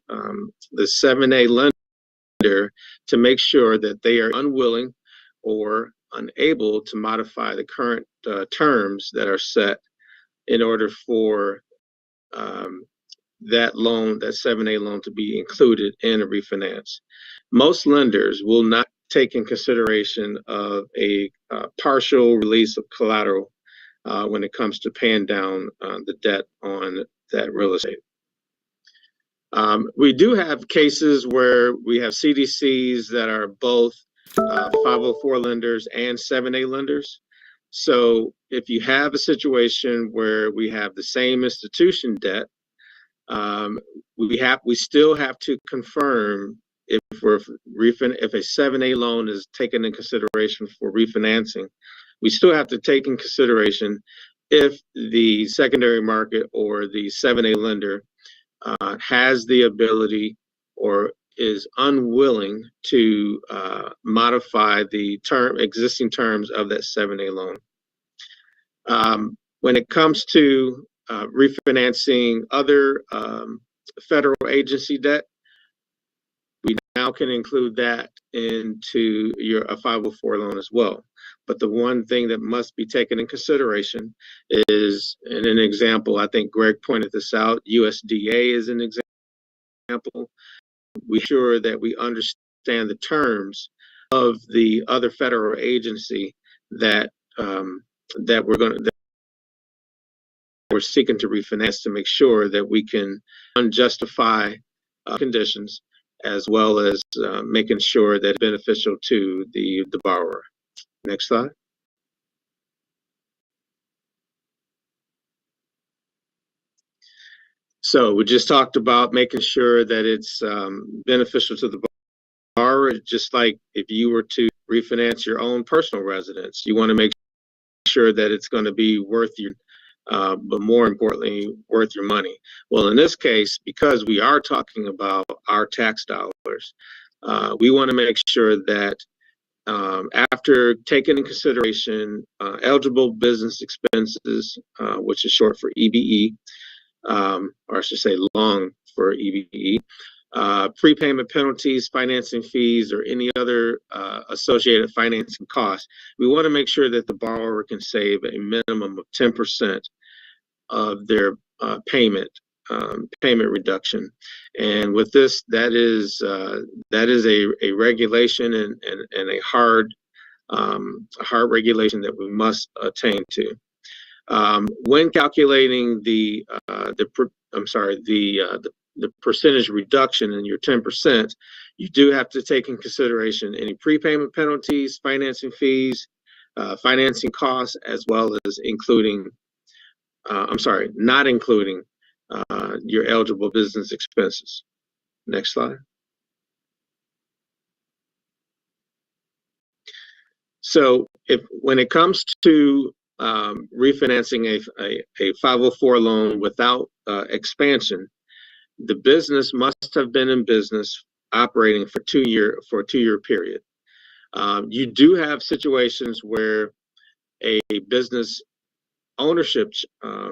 7A lender to make sure that they are unwilling or unable to modify the current terms that are set in order for that loan, that 7A loan, to be included in a refinance. Most lenders will not take in consideration of a partial release of collateral when it comes to paying down the debt on that real estate. We do have cases where we have CDCs that are both 504 lenders and 7A lenders. So if you have a situation where we have the same institution debt, we still have to confirm if a 7A loan is taken in consideration for refinancing. We still have to take in consideration if the secondary market or the 7A lender has the ability or is unwilling to modify the existing terms of that 7A loan. When it comes to refinancing other federal agency debt, we now can include that into a 504 loan as well. But the one thing that must be taken in consideration is, in an example, I think Greg pointed this out, USDA is an example. We ensure that we understand the terms of the other federal agency that we're seeking to refinance to make sure that we can justify conditions, as well as making sure that it's beneficial to the borrower. Next slide. So we just talked about making sure that it's beneficial to the borrower, just like if you were to refinance your own personal residence, you want to make sure that it's going to be worth your, but more importantly, worth your money. Well, in this case, because we are talking about our tax dollars, we want to make sure that after taking in consideration eligible business expenses, which is short for EBE, or I should say long for EBE, prepayment penalties, financing fees, or any other associated financing costs, we want to make sure that the borrower can save a minimum of 10% of their payment reduction. And with this, that is a regulation and a hard regulation that we must attain to. When calculating the percentage reduction in your 10%, you do have to take in consideration any prepayment penalties, financing fees, financing costs, as well as not including your eligible business expenses. Next slide. So when it comes to refinancing a 504 loan without expansion, the business must have been in business operating for a 2-year period. You do have situations where a business ownership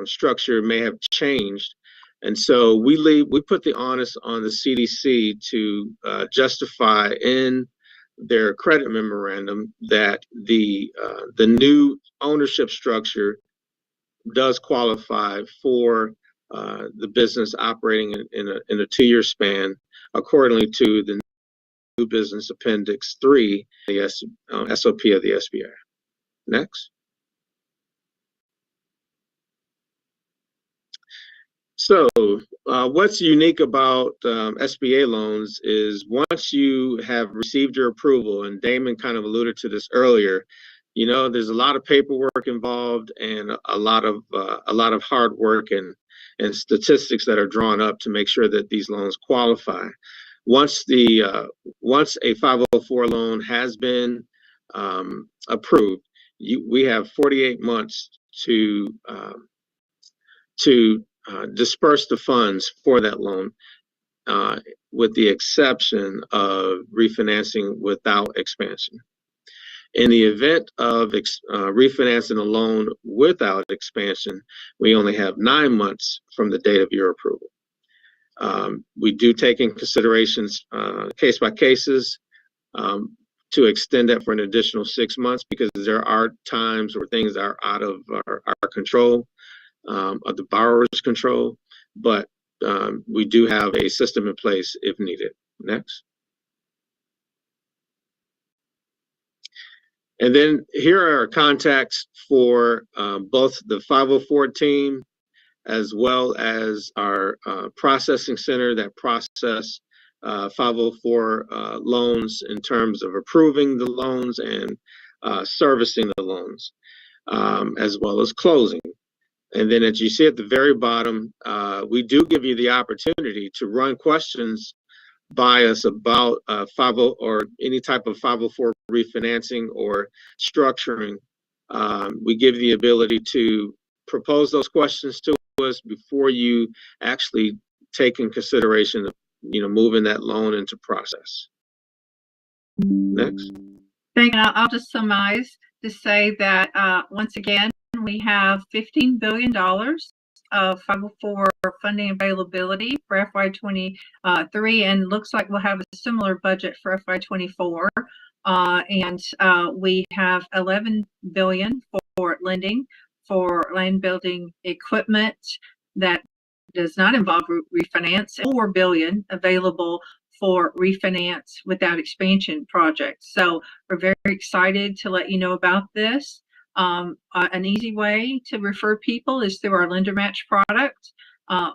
structure may have changed, and so we put the onus on the CDC to justify in their credit memorandum that the new ownership structure does qualify for the business operating in a 2-year span, accordingly to the new business appendix 3, the SOP of the SBA. Next. So what's unique about SBA loans is once you have received your approval, and Damon kind of alluded to this earlier, you know, there's a lot of paperwork involved and a lot of hard work and statistics that are drawn up to make sure that these loans qualify. Once a 504 loan has been approved, we have 48 months to disperse the funds for that loan, with the exception of refinancing without expansion. In the event of refinancing a loan without expansion, we only have 9 months from the date of your approval. We do take in considerations case by cases to extend that for an additional 6 months, because there are times where things are out of our control, of the borrower's control, but we do have a system in place if needed. Next. And then here are our contacts for both the 504 team as well as our processing center that process 504 loans in terms of approving the loans and servicing the loans, as well as closing. And then as you see at the very bottom, we do give you the opportunity to run questions by us about 50 or any type of 504 refinancing or structuring. We give you the ability to propose those questions to us before you actually take in consideration of, you know, moving that loan into process. Next. Thank you. I'll just summarize to say that once again, we have $15 billion of 504 funding availability for FY23, and looks like we'll have a similar budget for FY24. And we have $11 billion for lending for land building equipment that does not involve refinance, and $4 billion available for refinance without expansion projects. So we're very excited to let you know about this. An easy way to refer people is through our lender match product.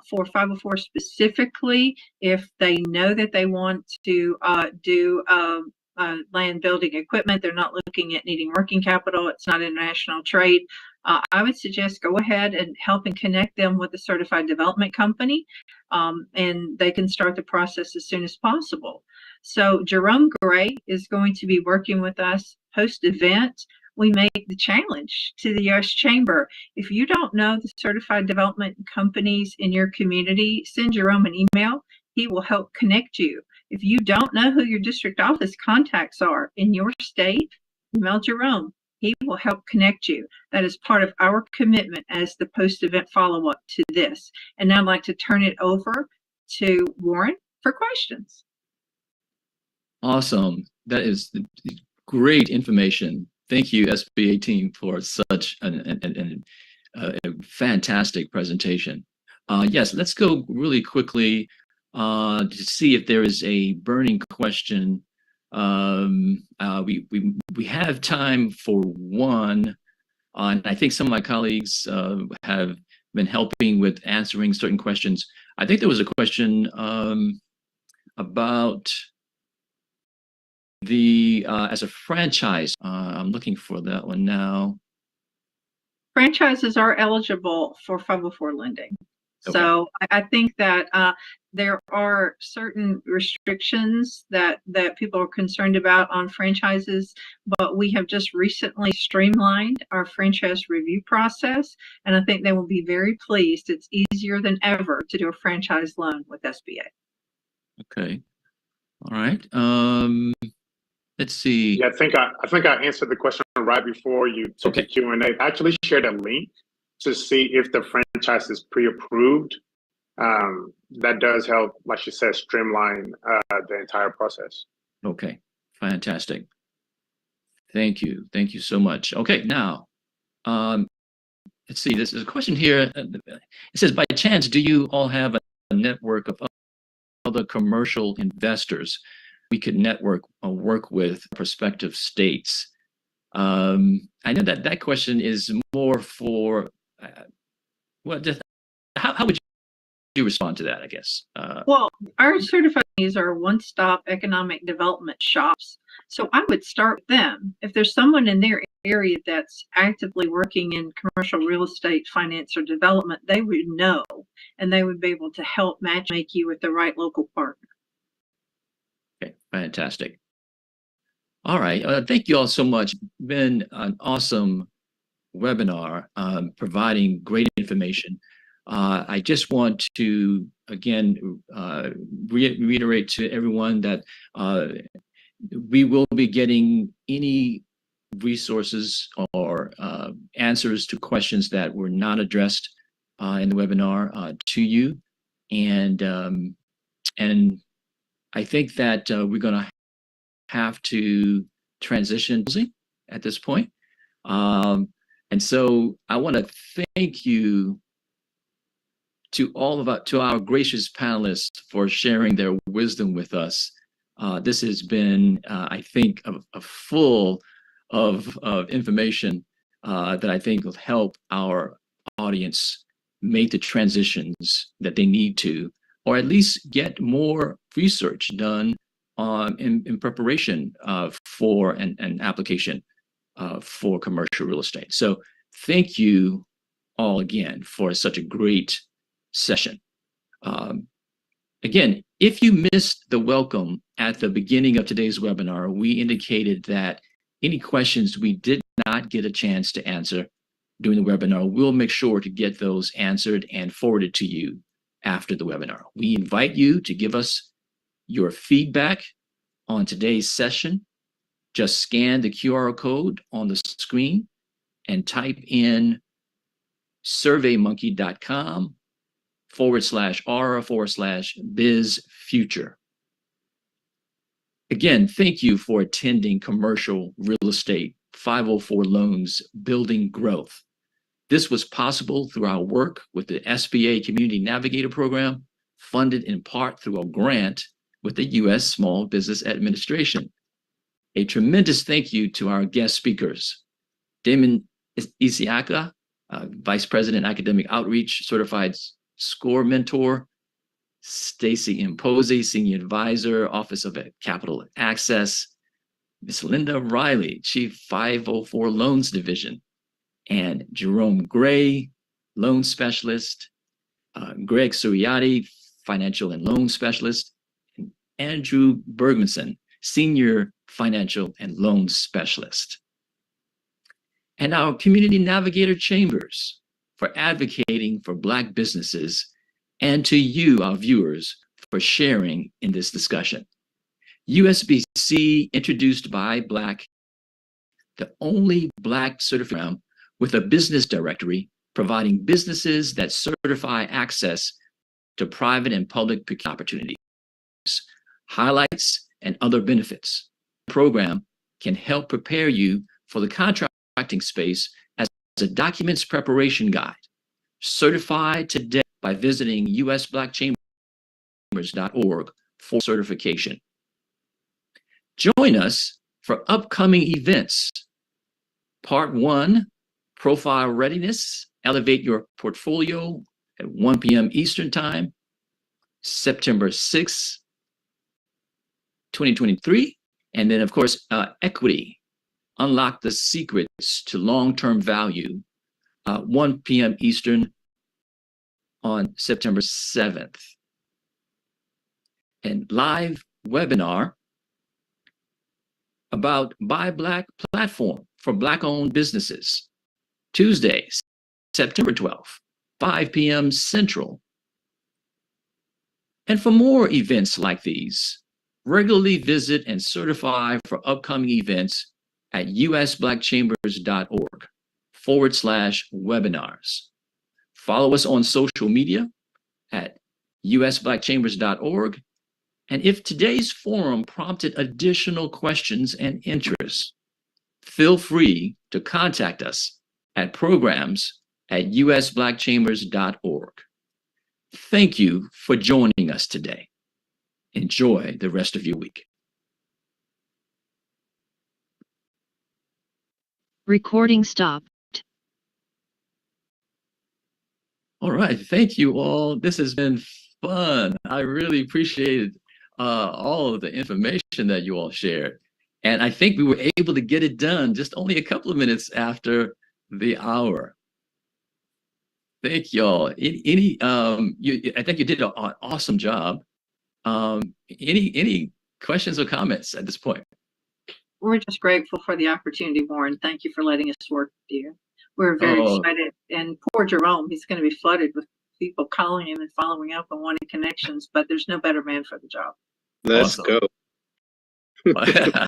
For 504 specifically, if they know that they want to do land building equipment, they're not looking at needing working capital, it's not international trade, I would suggest go ahead and help and connect them with a certified development company, and they can start the process as soon as possible. So Jerome Gray is going to be working with us post-event. We make the challenge to the U.S. Chamber. If you don't know the certified development companies in your community, send Jerome an email. He will help connect you. If you don't know who your district office contacts are in your state, email Jerome. He will help connect you. That is part of our commitment as the post-event follow-up to this. And now I'd like to turn it over to Warren for questions. Awesome. That is great information. Thank you, SBA team, for such a fantastic presentation. Yes, let's go really quickly to see if there is a burning question. We have time for one, and I think some of my colleagues have been helping with answering certain questions. I think there was a question about the as a franchise. I'm looking for that one now. Franchises are eligible for 504 lending. Okay. So I think that there are certain restrictions that people are concerned about on franchises, but we have just recently streamlined our franchise review process, and I think they will be very pleased. It's easier than ever to do a franchise loan with SBA. Okay. All right. Let's see. Yeah, I think I answered the question right before you took the Q&A. I actually shared a link to see if the franchise is pre-approved. That does help, like you said, streamline the entire process. Okay, fantastic. Thank you. Thank you so much. Okay, now, let's see. This is a question here. It says, by chance, do you all have a network of other commercial investors we could network or work with prospective states? I know that question is more for, how would you respond to that, I guess? Well, our certified companies are one-stop economic development shops. So I would start with them. If there's someone in their area that's actively working in commercial real estate finance or development, they would know, and they would be able to help make you with the right local partner. Okay, fantastic. All right, thank you all so much. Been an awesome webinar, providing great information. I just want to, again, reiterate to everyone that we will be getting any resources or answers to questions that were not addressed in the webinar to you. And I think that we're going to have to transition at this point. And so I want to thank you to our gracious panelists for sharing their wisdom with us. This has been, I think, a full of information that I think will help our audience make the transitions that they need to, or at least get more research done in preparation for an application for commercial real estate. So thank you all again for such a great session. Again, if you missed the welcome at the beginning of today's webinar, we indicated that any questions we did not get a chance to answer during the webinar, we'll make sure to get those answered and forwarded to you after the webinar. We invite you to give us your feedback on today's session. Just scan the QR code on the screen and type in surveymonkey.com/r/biz-future. Again, thank you for attending Commercial Real Estate 504 Loans Building Growth. This was possible through our work with the SBA Community Navigator Program, funded in part through a grant with the U.S. Small Business Administration. A tremendous thank you to our guest speakers, Damon Isiaka, Vice President, Academic Outreach, Certified SCORE Mentor. Stacy Imposi, Senior Advisor, Office of Capital Access. Ms. Linda Riley, Chief 504 Loans Division. And Jerome Gray, Loan Specialist. Greg Suriati, Financial and Loan Specialist. And Andrew Bergmanson, Senior Financial and Loan Specialist. And our Community Navigator Chambers for advocating for Black businesses, and to you, our viewers, for sharing in this discussion. USBC introduced by Black, the only Black certification with a business directory providing businesses that certify access to private and public procurement opportunities, highlights, and other benefits. The program can help prepare you for the contracting space as a documents preparation guide. Certified today by visiting usblackchambers.org for certification. Join us for upcoming events. Part 1, Profile Readiness, Elevate Your Portfolio at 1 p.m. Eastern Time, September 6, 2023. And then, of course, Equity, Unlock the Secrets to Long-Term Value, 1 p.m. Eastern on September 7th. And live webinar about Buy Black platform for Black-owned businesses, Tuesday, September 12th, 5 p.m. Central. And for more events like these, regularly visit and certify for upcoming events at usblackchambers.org/webinars. Follow us on social media at usblackchambers.org. And if today's forum prompted additional questions and interests, feel free to contact us at programs@usblackchambers.org. Thank you for joining us today. Enjoy the rest of your week. Recording stopped. All right, thank you all. This has been fun. I really appreciated all of the information that you all shared. And I think we were able to get it done just only a couple of minutes after the hour. Thank y'all. I think you did an awesome job. Any questions or comments at this point? We're just grateful for the opportunity, Warren. Thank you for letting us work with you. We're very excited. And poor Jerome, he's going to be flooded with people calling him and following up and wanting connections, but there's no better man for the job. Let's Awesome. go.